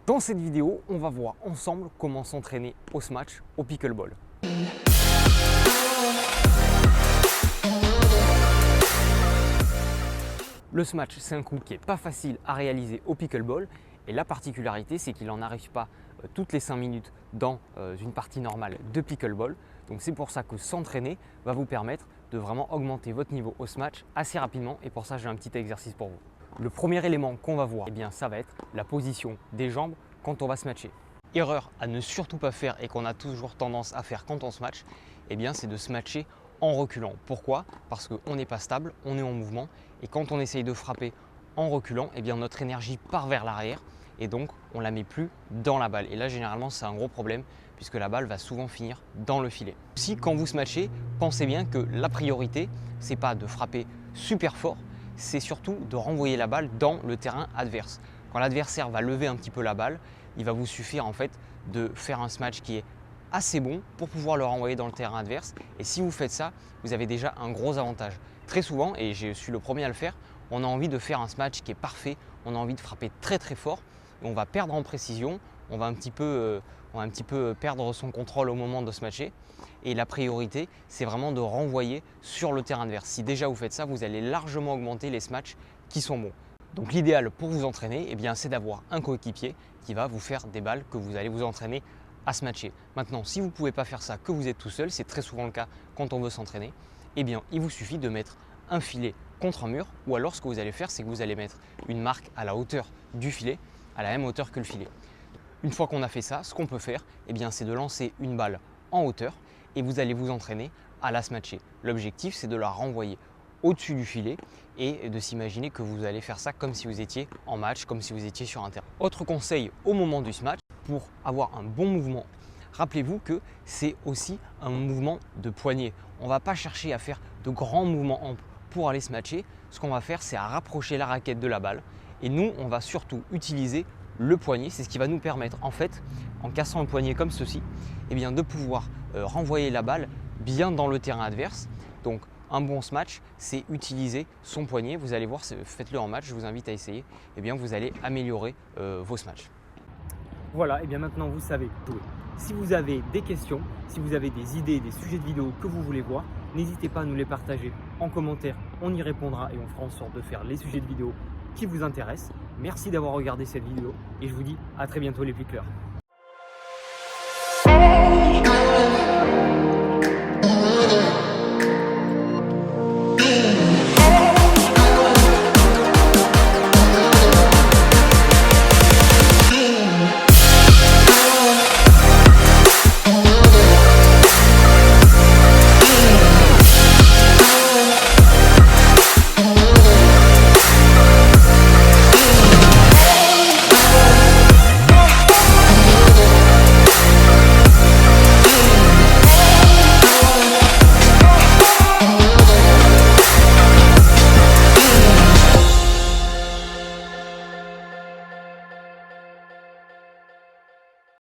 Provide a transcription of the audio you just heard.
Dans cette vidéo, on va voir ensemble comment s'entraîner au smash, au pickleball. Le smash, c'est un coup qui n'est pas facile à réaliser au pickleball et la particularité, c'est qu'il n'en arrive pas toutes les 5 minutes dans une partie normale de pickleball. Donc c'est pour ça que s'entraîner va vous permettre de vraiment augmenter votre niveau au smash assez rapidement et pour ça, j'ai un petit exercice pour vous. Le premier élément qu'on va voir, ça va être la position des jambes quand on va smatcher. Erreur à ne surtout pas faire et qu'on a toujours tendance à faire quand on smatch, c'est de smatcher en reculant. Pourquoi? Parce qu'on n'est pas stable, on est en mouvement et quand on essaye de frapper en reculant, notre énergie part vers l'arrière et donc on ne la met plus dans la balle. Et là, généralement, c'est un gros problème puisque la balle va souvent finir dans le filet. Si quand vous smatchez, pensez bien que la priorité, ce n'est pas de frapper super fort, c'est surtout de renvoyer la balle dans le terrain adverse. Quand l'adversaire va lever un petit peu la balle, il va vous suffire en fait de faire un smash qui est assez bon pour pouvoir le renvoyer dans le terrain adverse. Et si vous faites ça, vous avez déjà un gros avantage. Très souvent, et je suis le premier à le faire, on a envie de faire un smash qui est parfait, on a envie de frapper très très fort et on va perdre en précision, on va un petit peu perdre son contrôle au moment de smatcher. Et la priorité, c'est vraiment de renvoyer sur le terrain adverse. Si déjà vous faites ça, vous allez largement augmenter les smatchs qui sont bons. Donc l'idéal pour vous entraîner, c'est d'avoir un coéquipier qui va vous faire des balles que vous allez vous entraîner à smatcher. Maintenant, si vous ne pouvez pas faire ça, que vous êtes tout seul, c'est très souvent le cas quand on veut s'entraîner, il vous suffit de mettre un filet contre un mur ou alors ce que vous allez faire, c'est que vous allez mettre une marque à la hauteur du filet, à la même hauteur que le filet. Une fois qu'on a fait ça, ce qu'on peut faire, c'est de lancer une balle en hauteur et vous allez vous entraîner à la smatcher. L'objectif, c'est de la renvoyer au-dessus du filet et de s'imaginer que vous allez faire ça comme si vous étiez en match, comme si vous étiez sur un terrain. Autre conseil au moment du smash, pour avoir un bon mouvement, rappelez-vous que c'est aussi un mouvement de poignet. On ne va pas chercher à faire de grands mouvements amples pour aller smatcher. Ce qu'on va faire, c'est à rapprocher la raquette de la balle et nous, on va surtout utiliser le poignet. C'est ce qui va nous permettre en fait, en cassant le poignet comme ceci, de pouvoir renvoyer la balle bien dans le terrain adverse. Donc un bon smash, c'est utiliser son poignet. Vous allez voir, faites-le en match, je vous invite à essayer. Vous allez améliorer vos smatchs. Voilà, maintenant vous savez jouer. Si vous avez des questions, si vous avez des idées, des sujets de vidéos que vous voulez voir, n'hésitez pas à nous les partager en commentaire. On y répondra et on fera en sorte de faire les sujets de vidéos qui vous intéressent. Merci d'avoir regardé cette vidéo et je vous dis à très bientôt les picklers.